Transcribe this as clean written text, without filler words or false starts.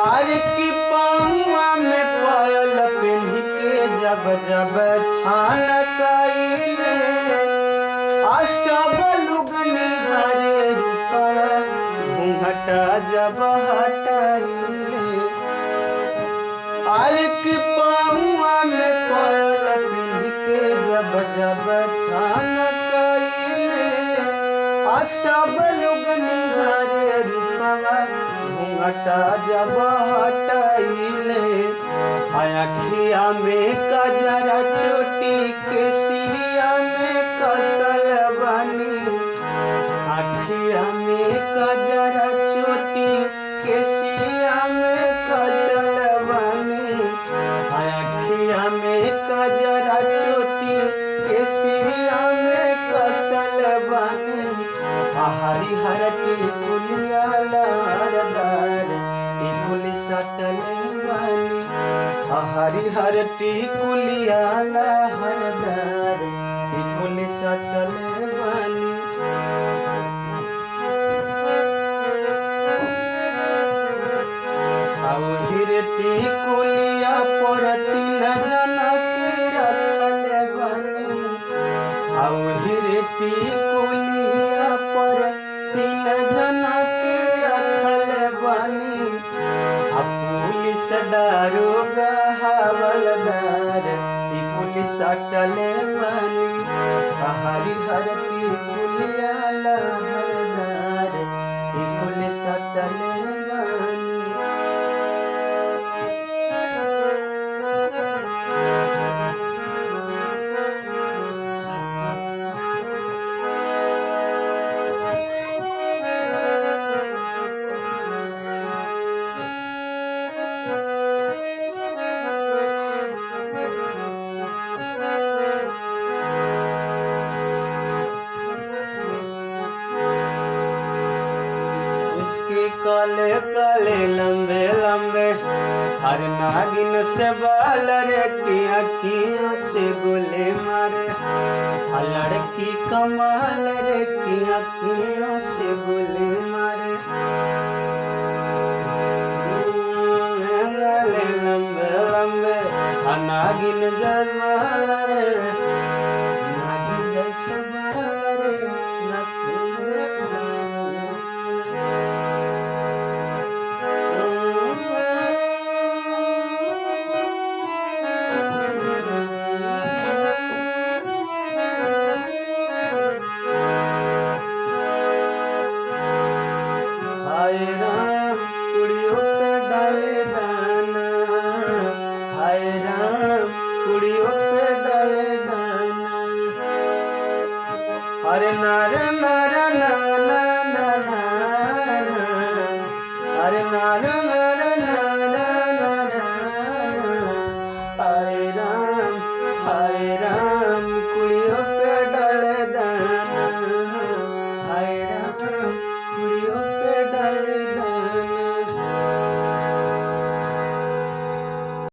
आर की पाहुआ में पायल पेन्ह के जब जब छान कइले सब लुगनी हरे रूपवा घूंघटा जब हटाइले। आर की पाहुआ में पायल पेन्ह के जब जब छान कइले सब लुगनी हरे रूपवा घूंघटा जब हटाइले। अखिया में कजरा चोटी केसिया में कसल बनी अखिया में कजरा चोटी केसिया में कसल बनी अखिया में कजरा चोटी केसिया में कसल बनी। हरिहर टिकुलिया लहरदार टिकुली सटल बनी हरिहर टिकुलिया लहरदार टिकुली सटल बनी। हिर टिकुलिया पर 3 जना के रखल बनी हिर टिकुलिया पर 3 जना के रखल बनी। पुलिस दारोगा हवलदार टिकुली सटल बनी हरिहर टिकुलिया लहरदार टिकुली सटल बनी। काले काले लंबे लंबे हर नागिन से बाल रे की अखियों से गोले मारे लड़की कमाल रे की अखियों से गोले मारे। लंबे लंबे नागिन जजमाल रे नागिन जैसे बाल रे हाय राम कुड़ियों पे डाले दाना हाय राम कुड़ियों पे डाले दाना अरे नारे नारे